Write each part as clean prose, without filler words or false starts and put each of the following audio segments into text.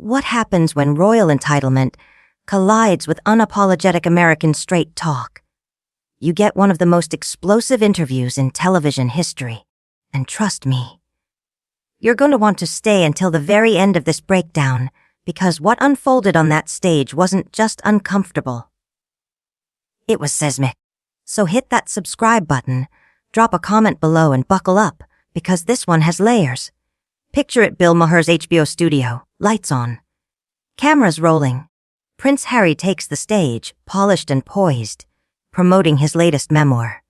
What happens when royal entitlement collides with unapologetic American straight talk? You get one of the most explosive interviews in television history. And trust me, you're going to want to stay until the very end of this breakdown, because what unfolded on that stage wasn't just uncomfortable. It was seismic. So hit that subscribe button, drop a comment below, and buckle up, because this one has layers. Picture it: Bill Maher's HBO studio, lights on. Cameras rolling. Prince Harry takes the stage, polished and poised, promoting his latest memoir.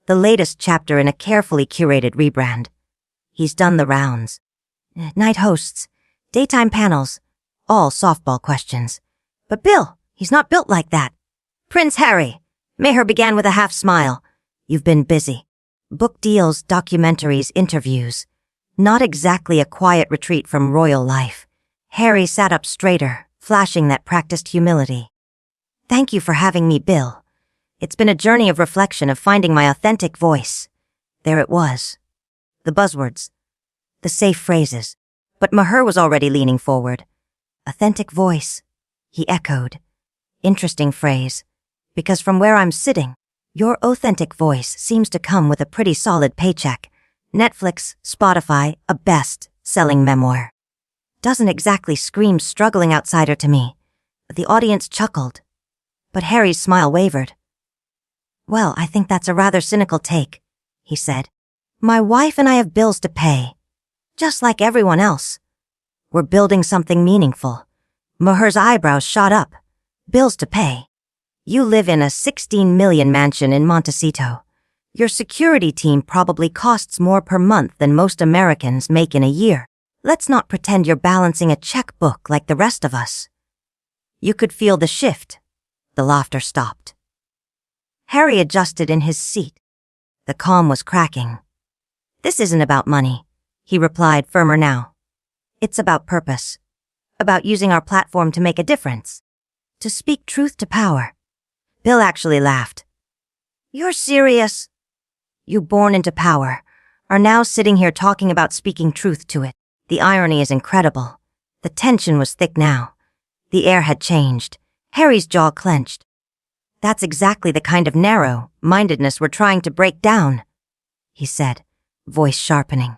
The latest chapter in a carefully curated rebrand. He's done the rounds. Night hosts, daytime panels, all softball questions. But Bill, he's not built like that. Prince Harry, Maher began with a half smile. You've been busy. Book deals, documentaries, interviews. Not exactly a quiet retreat from royal life. Harry sat up straighter, flashing that practiced humility. Thank you for having me, Bill. It's been a journey of reflection, of finding my authentic voice. There it was. The buzzwords. The safe phrases. But Maher was already leaning forward. Authentic voice, he echoed. Interesting phrase. Because from where I'm sitting, your authentic voice seems to come with a pretty solid paycheck. Netflix, Spotify, a best-selling memoir. Doesn't exactly scream struggling outsider to me. The audience chuckled. But Harry's smile wavered. Well, I think that's a rather cynical take, he said. My wife and I have bills to pay. Just like everyone else. We're building something meaningful. Maher's eyebrows shot up. Bills to pay. You live in a 16 million mansion in Montecito. Your security team probably costs more per month than most Americans make in a year. Let's not pretend you're balancing a checkbook like the rest of us. You could feel the shift. The laughter stopped. Harry adjusted in his seat. The calm was cracking. This isn't about money, he replied, firmer now. It's about purpose. About using our platform to make a difference. To speak truth to power. Bill actually laughed. You're serious? You born into power, are now sitting here talking about speaking truth to it. The irony is incredible. The tension was thick now. The air had changed. Harry's jaw clenched. That's exactly the kind of narrow-mindedness we're trying to break down, he said, voice sharpening.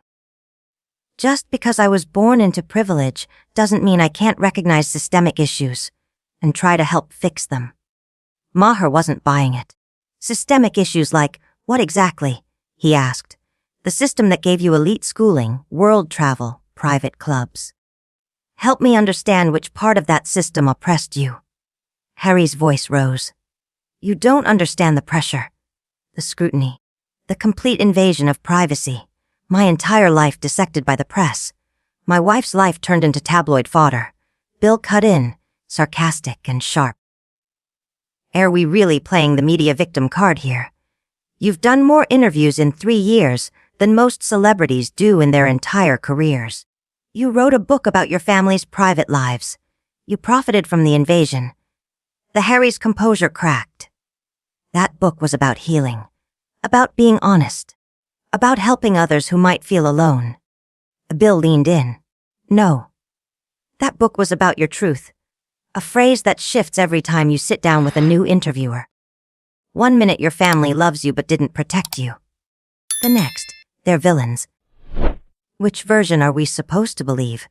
Just because I was born into privilege doesn't mean I can't recognize systemic issues and try to help fix them. Maher wasn't buying it. Systemic issues like, what exactly? He asked. The system that gave you elite schooling, world travel, private clubs. Help me understand which part of that system oppressed you. Harry's voice rose. You don't understand the pressure, the scrutiny, the complete invasion of privacy. My entire life dissected by the press. My wife's life turned into tabloid fodder. Bill cut in, sarcastic and sharp. Are we really playing the media victim card here? You've done more interviews in 3 years than most celebrities do in their entire careers. You wrote a book about your family's private lives. You profited from the invasion. The Harry's composure cracked. That book was about healing, about being honest, about helping others who might feel alone. Bill leaned in. No. That book was about your truth, a phrase that shifts every time you sit down with a new interviewer. 1 minute your family loves you but didn't protect you. The next, they're villains. Which version are we supposed to believe?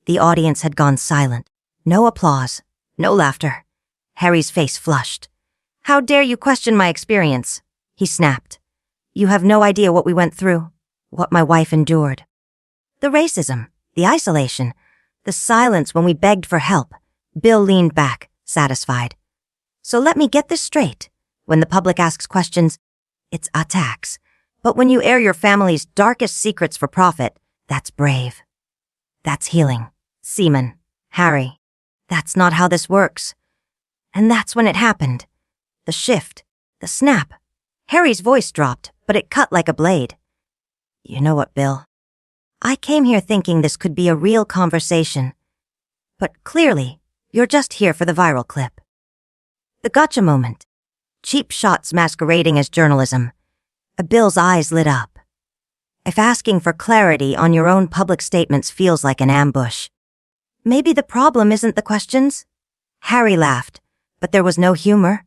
The audience had gone silent. No applause, no laughter. Harry's face flushed. How dare you question my experience? He snapped. You have no idea what we went through, what my wife endured. The racism, the isolation, the silence when we begged for help. Bill leaned back, satisfied. So let me get this straight. When the public asks questions, it's attacks. But when you air your family's darkest secrets for profit, that's brave. That's healing. Seaman, Harry, that's not how this works. And that's when it happened. The shift, the snap. Harry's voice dropped, but it cut like a blade. You know what, Bill? I came here thinking this could be a real conversation. But clearly, you're just here for the viral clip. The gotcha moment. Cheap shots masquerading as journalism. Bill's eyes lit up. If asking for clarity on your own public statements feels like an ambush, Maybe the problem isn't the questions? Harry laughed, but there was no humor.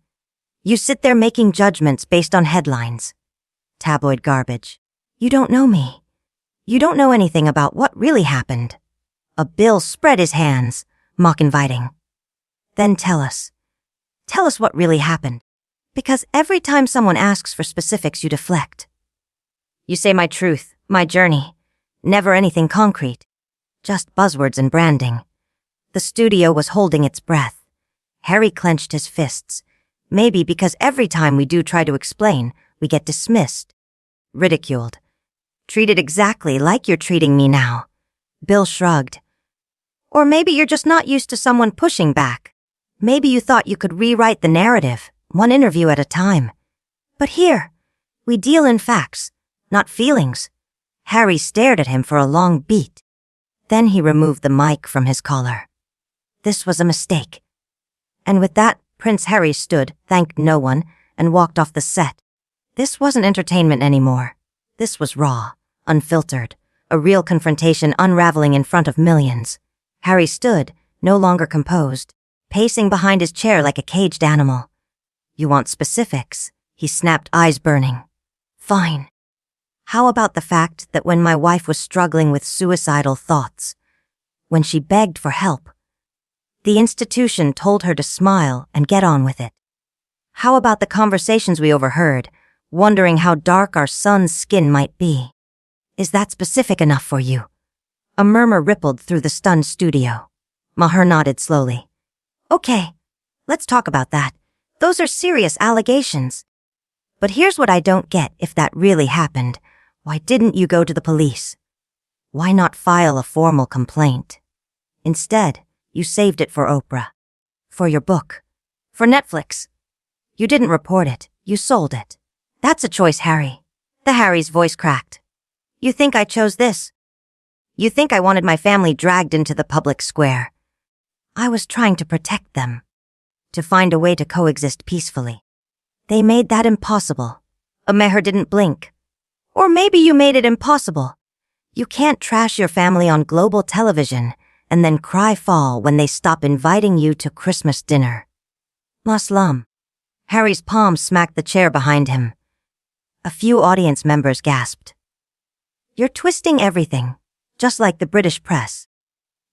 You sit there making judgments based on headlines. Tabloid garbage. You don't know me. You don't know anything about what really happened. Bill spread his hands, mock-inviting. Then tell us. Tell us what really happened. Because every time someone asks for specifics, you deflect. You say my truth, my journey. Never anything concrete. Just buzzwords and branding. The studio was holding its breath. Harry clenched his fists. Maybe because every time we do try to explain, we get dismissed. Ridiculed. Treated exactly like you're treating me now. Bill shrugged. Or maybe you're just not used to someone pushing back. Maybe you thought you could rewrite the narrative, one interview at a time. But here, we deal in facts, not feelings. Harry stared at him for a long beat. Then he removed the mic from his collar. This was a mistake. And with that, Prince Harry stood, thanked no one, and walked off the set. This wasn't entertainment anymore. This was raw, unfiltered, a real confrontation unraveling in front of millions. Harry stood, no longer composed, pacing behind his chair like a caged animal. You want specifics? He snapped, eyes burning. Fine. How about the fact that when my wife was struggling with suicidal thoughts, when she begged for help, the institution told her to smile and get on with it? How about the conversations we overheard, wondering how dark our son's skin might be? Is that specific enough for you? A murmur rippled through the stunned studio. Maher nodded slowly. Okay, let's talk about that. Those are serious allegations. But here's what I don't get. If that really happened, why didn't you go to the police? Why not file a formal complaint? Instead, you saved it for Oprah. For your book. For Netflix. You didn't report it, you sold it. That's a choice, Harry. Harry's voice cracked. You think I chose this? You think I wanted my family dragged into the public square? I was trying to protect them. To find a way to coexist peacefully. They made that impossible. Maher didn't blink. Or maybe you made it impossible. You can't trash your family on global television and then cry fall when they stop inviting you to Christmas dinner. Maslam. Harry's palm smacked the chair behind him. A few audience members gasped. You're twisting everything, just like the British press.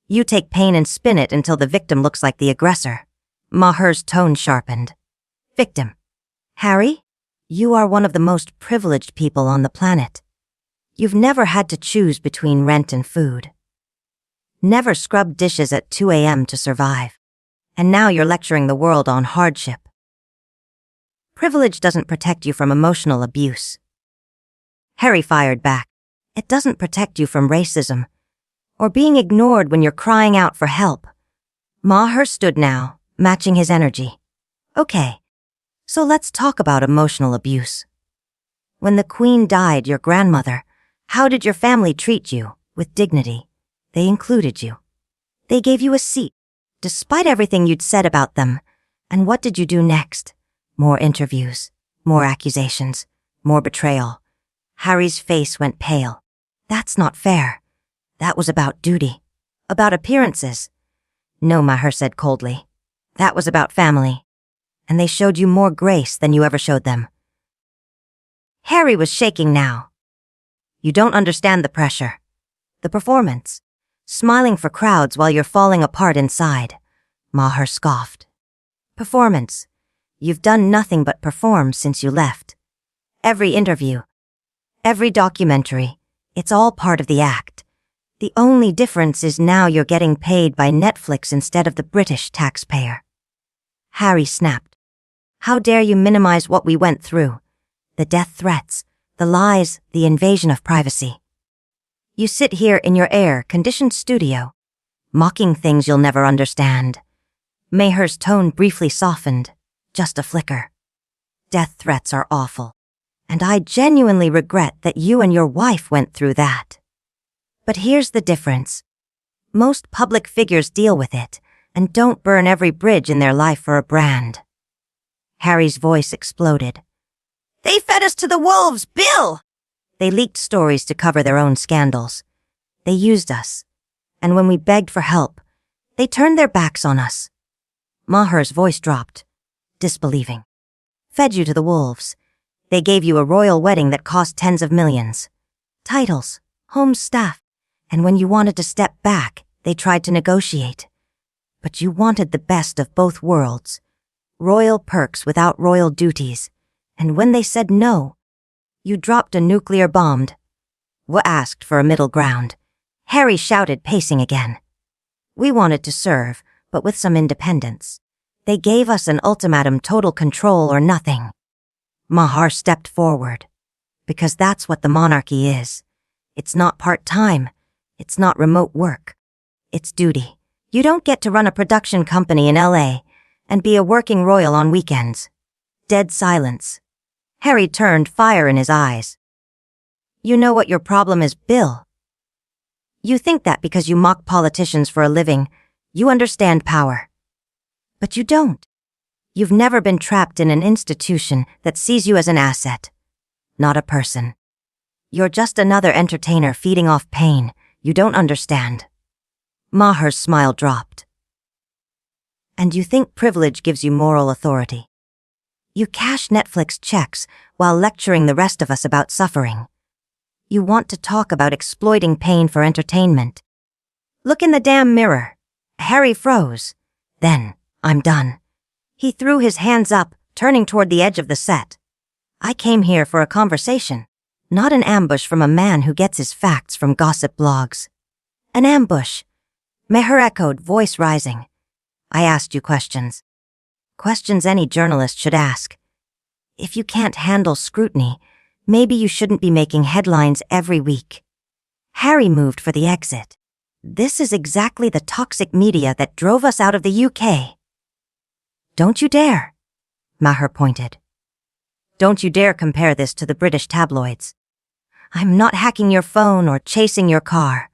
You take pain and spin it until the victim looks like the aggressor. Maher's tone sharpened. Victim. Harry, you are one of the most privileged people on the planet. You've never had to choose between rent and food. Never scrubbed dishes at 2 a.m. to survive. And now you're lecturing the world on hardship. Privilege doesn't protect you from emotional abuse. Harry fired back. It doesn't protect you from racism, or being ignored when you're crying out for help. Maher stood now, matching his energy. Okay, so let's talk about emotional abuse. When the Queen died, your grandmother, how did your family treat you? With dignity. They included you. They gave you a seat, despite everything you'd said about them. And what did you do next? More interviews, more accusations, more betrayal. Harry's face went pale. That's not fair. That was about duty. About appearances. No, Maher said coldly. That was about family. And they showed you more grace than you ever showed them. Harry was shaking now. You don't understand the pressure. The performance. Smiling for crowds while you're falling apart inside. Maher scoffed. Performance. You've done nothing but perform since you left. Every interview. Every documentary. It's all part of the act. The only difference is now you're getting paid by Netflix instead of the British taxpayer. Harry snapped. How dare you minimize what we went through? The death threats, the lies, the invasion of privacy. You sit here in your air-conditioned studio, mocking things you'll never understand. Maher's tone briefly softened, just a flicker. Death threats are awful, and I genuinely regret that you and your wife went through that. But here's the difference. Most public figures deal with it and don't burn every bridge in their life for a brand. Harry's voice exploded. They fed us to the wolves, Bill! They leaked stories to cover their own scandals. They used us. And when we begged for help, They turned their backs on us. Maher's voice dropped, disbelieving. Fed you to the wolves. They gave you a royal wedding that cost tens of millions. Titles, home staff, and when you wanted to step back, they tried to negotiate. But you wanted the best of both worlds. Royal perks without royal duties. And when they said no, you dropped a nuclear bomb. We asked for a middle ground. Harry shouted, pacing again. We wanted to serve, but with some independence. They gave us an ultimatum: total control or nothing. Maher stepped forward. Because that's what the monarchy is. It's not part-time. It's not remote work. It's duty. You don't get to run a production company in LA and be a working royal on weekends. Dead silence. Harry turned, fire in his eyes. You know what your problem is, Bill. You think that because you mock politicians for a living, you understand power. But you don't. You've never been trapped in an institution that sees you as an asset, not a person. You're just another entertainer feeding off pain you don't understand. Maher's smile dropped. And you think privilege gives you moral authority. You cash Netflix checks while lecturing the rest of us about suffering. You want to talk about exploiting pain for entertainment. Look in the damn mirror. Harry froze. Then, I'm done. He threw his hands up, turning toward the edge of the set. I came here for a conversation, not an ambush from a man who gets his facts from gossip blogs. An ambush. Maher echoed, voice rising. I asked you questions. Questions any journalist should ask. If you can't handle scrutiny, maybe you shouldn't be making headlines every week. Harry moved for the exit. This is exactly the toxic media that drove us out of the UK. Don't you dare, Maher pointed. Don't you dare compare this to the British tabloids. I'm not hacking your phone or chasing your car.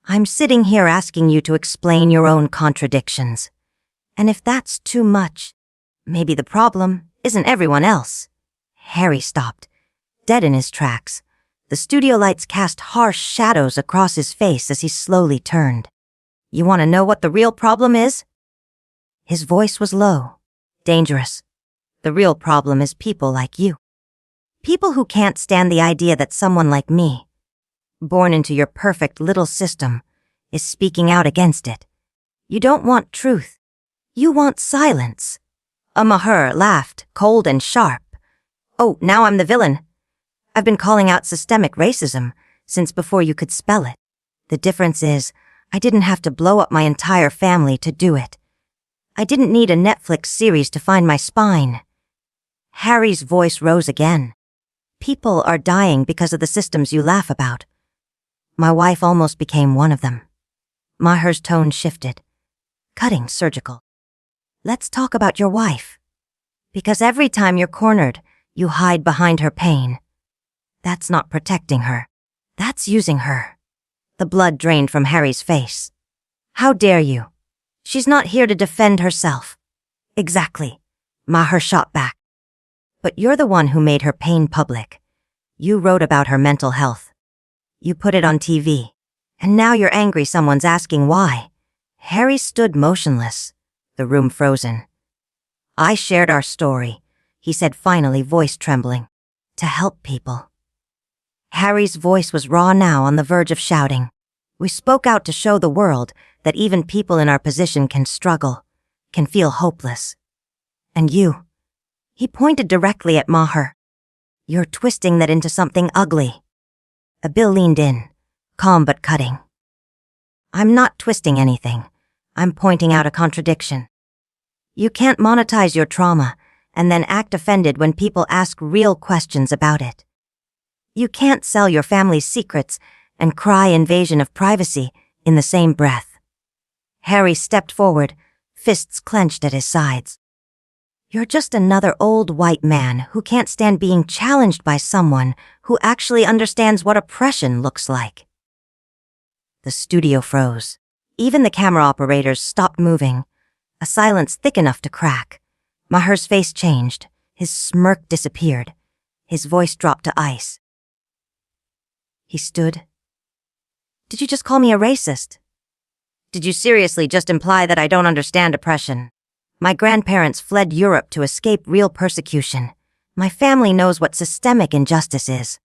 I'm sitting here asking you to explain your own contradictions. And if that's too much, maybe the problem isn't everyone else. Harry stopped, dead in his tracks. The studio lights cast harsh shadows across his face as he slowly turned. You want to know what the real problem is? His voice was low, dangerous. The real problem is people like you. People who can't stand the idea that someone like me, born into your perfect little system, is speaking out against it. You don't want truth. You want silence. Maher laughed, cold and sharp. Oh, now I'm the villain. I've been calling out systemic racism since before you could spell it. The difference is, I didn't have to blow up my entire family to do it. I didn't need a Netflix series to find my spine. Harry's voice rose again. People are dying because of the systems you laugh about. My wife almost became one of them. Maher's tone shifted. Cutting, surgical. Let's talk about your wife. Because every time you're cornered, you hide behind her pain. That's not protecting her. That's using her. The blood drained from Harry's face. How dare you? She's not here to defend herself. Exactly. Maher shot back. But you're the one who made her pain public. You wrote about her mental health. You put it on TV. And now you're angry someone's asking why. Harry stood motionless, the room frozen. I shared our story, he said finally, voice trembling, to help people. Harry's voice was raw now, on the verge of shouting. We spoke out to show the world that even people in our position can struggle, can feel hopeless. And you, he pointed directly at Maher. You're twisting that into something ugly. Bill leaned in, calm but cutting. I'm not twisting anything. I'm pointing out a contradiction. You can't monetize your trauma and then act offended when people ask real questions about it. You can't sell your family's secrets and cry invasion of privacy in the same breath. Harry stepped forward, fists clenched at his sides. You're just another old white man who can't stand being challenged by someone who actually understands what oppression looks like. The studio froze. Even the camera operators stopped moving. A silence thick enough to crack. Maher's face changed. His smirk disappeared. His voice dropped to ice. He stood. Did you just call me a racist? Did you seriously just imply that I don't understand oppression? My grandparents fled Europe to escape real persecution. My family knows what systemic injustice is.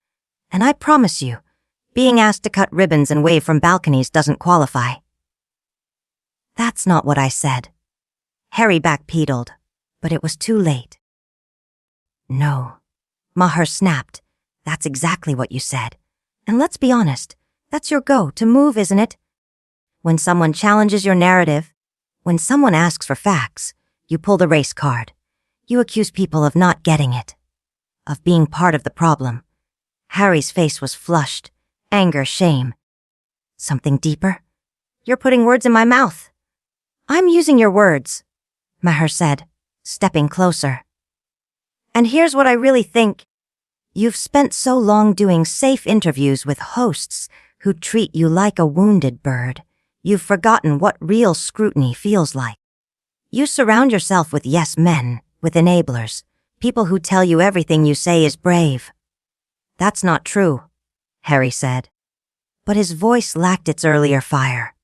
And I promise you, being asked to cut ribbons and wave from balconies doesn't qualify. That's not what I said. Harry backpedaled, but it was too late. No. Maher snapped. That's exactly what you said. And let's be honest, that's your go-to move, isn't it? When someone challenges your narrative, when someone asks for facts, you pull the race card. You accuse people of not getting it, of being part of the problem. Harry's face was flushed, anger, shame. Something deeper? You're putting words in my mouth. I'm using your words, Maher said, stepping closer. And here's what I really think. You've spent so long doing safe interviews with hosts who treat you like a wounded bird. You've forgotten what real scrutiny feels like. You surround yourself with yes men, with enablers, people who tell you everything you say is brave. That's not true, Harry said. But his voice lacked its earlier fire.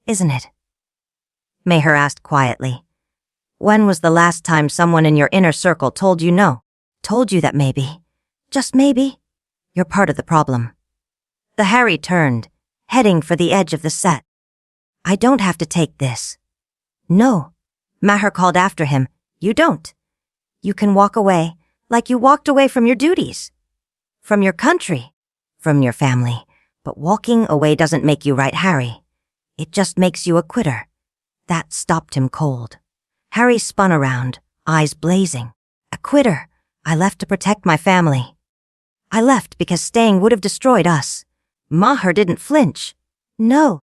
Isn't it? Maher asked quietly. When was the last time someone in your inner circle told you no? Told you that maybe, just maybe, you're part of the problem? The Harry turned, heading for the edge of the set. I don't have to take this. No, Maher called after him. You don't. You can walk away like you walked away from your duties, from your country, from your family. But walking away doesn't make you right, Harry. It just makes you a quitter. That stopped him cold. Harry spun around, eyes blazing. A quitter. I left to protect my family. I left because staying would have destroyed us. Maher didn't flinch. No.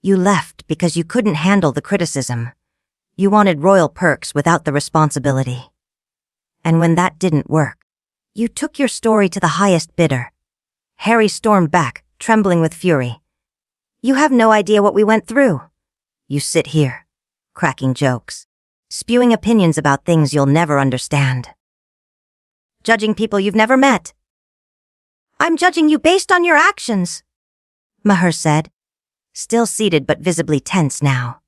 You left because you couldn't handle the criticism. You wanted royal perks without the responsibility. And when that didn't work, you took your story to the highest bidder. Harry stormed back, trembling with fury. You have no idea what we went through. You sit here, cracking jokes, spewing opinions about things you'll never understand. Judging people you've never met. I'm judging you based on your actions, Maher said, still seated but visibly tense now.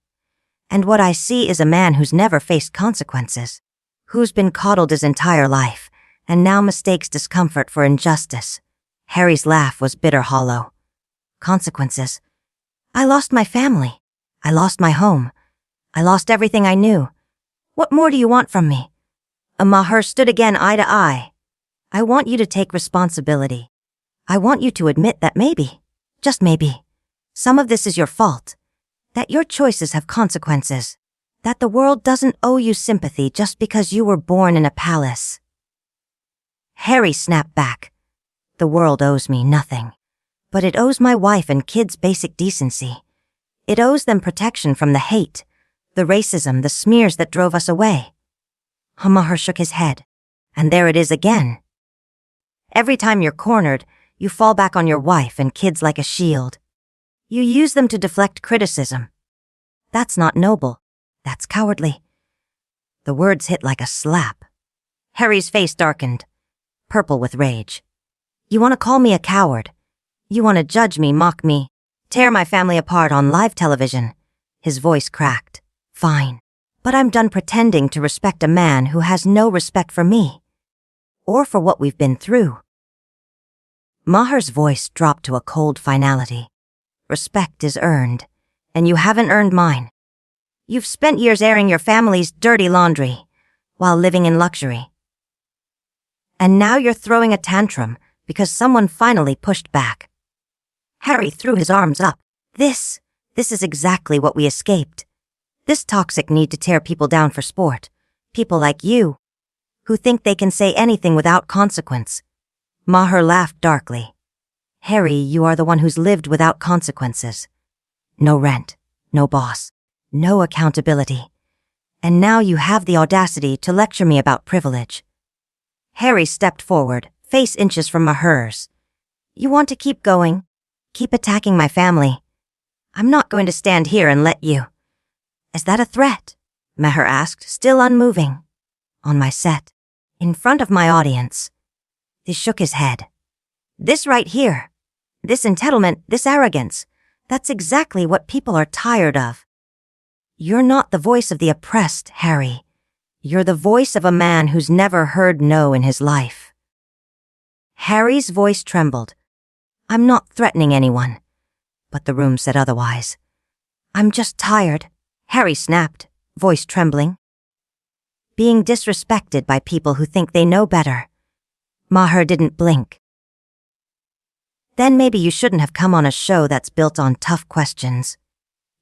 And what I see is a man who's never faced consequences, who's been coddled his entire life, and now mistakes discomfort for injustice. Harry's laugh was bitter hollow. Consequences. I lost my family. I lost my home. I lost everything I knew. What more do you want from me? Maher stood again eye to eye. I want you to take responsibility. I want you to admit that maybe, just maybe, some of this is your fault. That your choices have consequences. That the world doesn't owe you sympathy just because you were born in a palace. Harry snapped back. The world owes me nothing. But it owes my wife and kids basic decency. It owes them protection from the hate, the racism, the smears that drove us away. Maher shook his head. And there it is again. Every time you're cornered, you fall back on your wife and kids like a shield. You use them to deflect criticism. That's not noble. That's cowardly. The words hit like a slap. Harry's face darkened, purple with rage. You want to call me a coward? You want to judge me, mock me, tear my family apart on live television? His voice cracked. Fine. But I'm done pretending to respect a man who has no respect for me, or for what we've been through. Maher's voice dropped to a cold finality. Respect is earned, and you haven't earned mine. You've spent years airing your family's dirty laundry, while living in luxury. And now you're throwing a tantrum because someone finally pushed back. Harry threw his arms up. This is exactly what we escaped. This toxic need to tear people down for sport. People like you, who think they can say anything without consequence. Maher laughed darkly. Harry, you are the one who's lived without consequences. No rent, no boss, no accountability. And now you have the audacity to lecture me about privilege. Harry stepped forward, face inches from Maher's. You want to keep going? Keep attacking my family. I'm not going to stand here and let you. Is that a threat? Maher asked, still unmoving. On my set, in front of my audience. He shook his head. This right here. This entitlement, this arrogance. That's exactly what people are tired of. You're not the voice of the oppressed, Harry. You're the voice of a man who's never heard no in his life. Harry's voice trembled. I'm not threatening anyone. But the room said otherwise. I'm just tired, Harry snapped, voice trembling. Being disrespected by people who think they know better. Maher didn't blink. Then maybe you shouldn't have come on a show that's built on tough questions.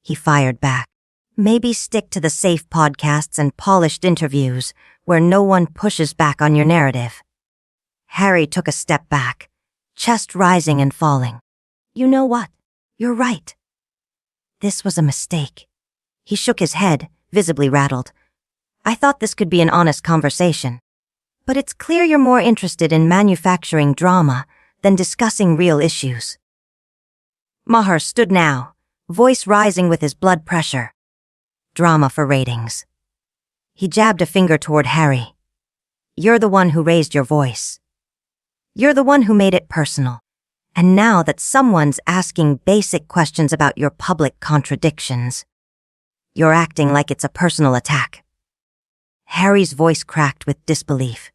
He fired back. Maybe stick to the safe podcasts and polished interviews where no one pushes back on your narrative. Harry took a step back, chest rising and falling. You know what? You're right. This was a mistake. He shook his head, visibly rattled. I thought this could be an honest conversation. But it's clear you're more interested in manufacturing drama than discussing real issues. Maher stood now, voice rising with his blood pressure. Drama for ratings. He jabbed a finger toward Harry. You're the one who raised your voice. You're the one who made it personal. And now that someone's asking basic questions about your public contradictions, you're acting like it's a personal attack. Harry's voice cracked with disbelief.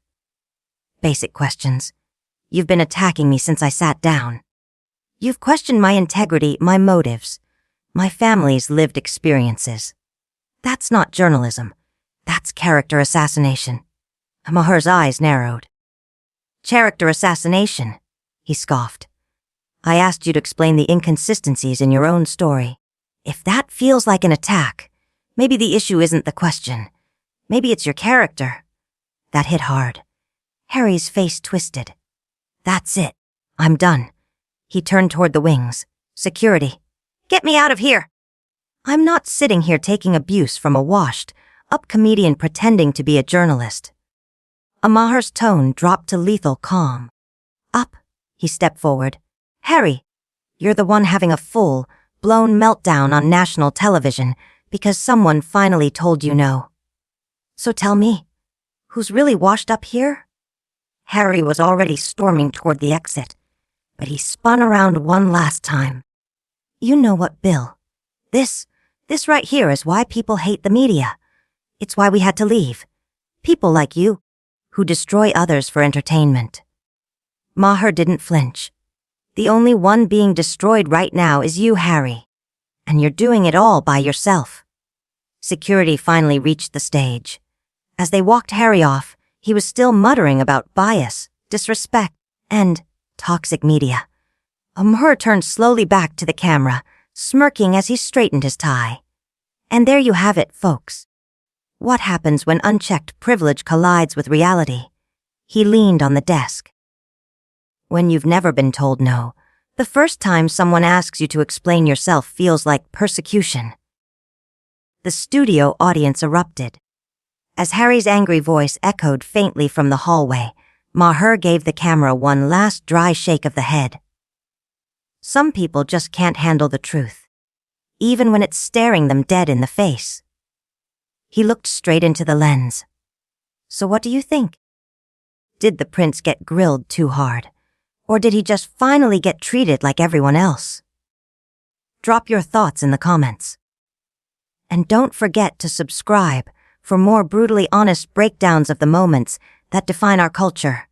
Basic questions. You've been attacking me since I sat down. You've questioned my integrity, my motives, my family's lived experiences. That's not journalism. That's character assassination. Maher's eyes narrowed. Character assassination, he scoffed. I asked you to explain the inconsistencies in your own story. If that feels like an attack, maybe the issue isn't the question. Maybe it's your character. That hit hard. Harry's face twisted. That's it. I'm done. He turned toward the wings. Security. Get me out of here. I'm not sitting here taking abuse from a washed-up comedian pretending to be a journalist. Maher's tone dropped to lethal calm. Up, he stepped forward. Harry, you're the one having a full-blown meltdown on national television because someone finally told you no. So tell me, who's really washed up here? Harry was already storming toward the exit, but he spun around one last time. You know what, Bill? This right here is why people hate the media. It's why we had to leave. People like you, who destroy others for entertainment. Maher didn't flinch. The only one being destroyed right now is you, Harry. And you're doing it all by yourself. Security finally reached the stage. As they walked Harry off, he was still muttering about bias, disrespect, and toxic media. Maher turned slowly back to the camera, smirking as he straightened his tie. And there you have it, folks. What happens when unchecked privilege collides with reality? He leaned on the desk. When you've never been told no, the first time someone asks you to explain yourself feels like persecution. The studio audience erupted. As Harry's angry voice echoed faintly from the hallway, Maher gave the camera one last dry shake of the head. Some people just can't handle the truth, even when it's staring them dead in the face. He looked straight into the lens. So what do you think? Did the prince get grilled too hard? Or did he just finally get treated like everyone else? Drop your thoughts in the comments. And don't forget to subscribe for more brutally honest breakdowns of the moments that define our culture.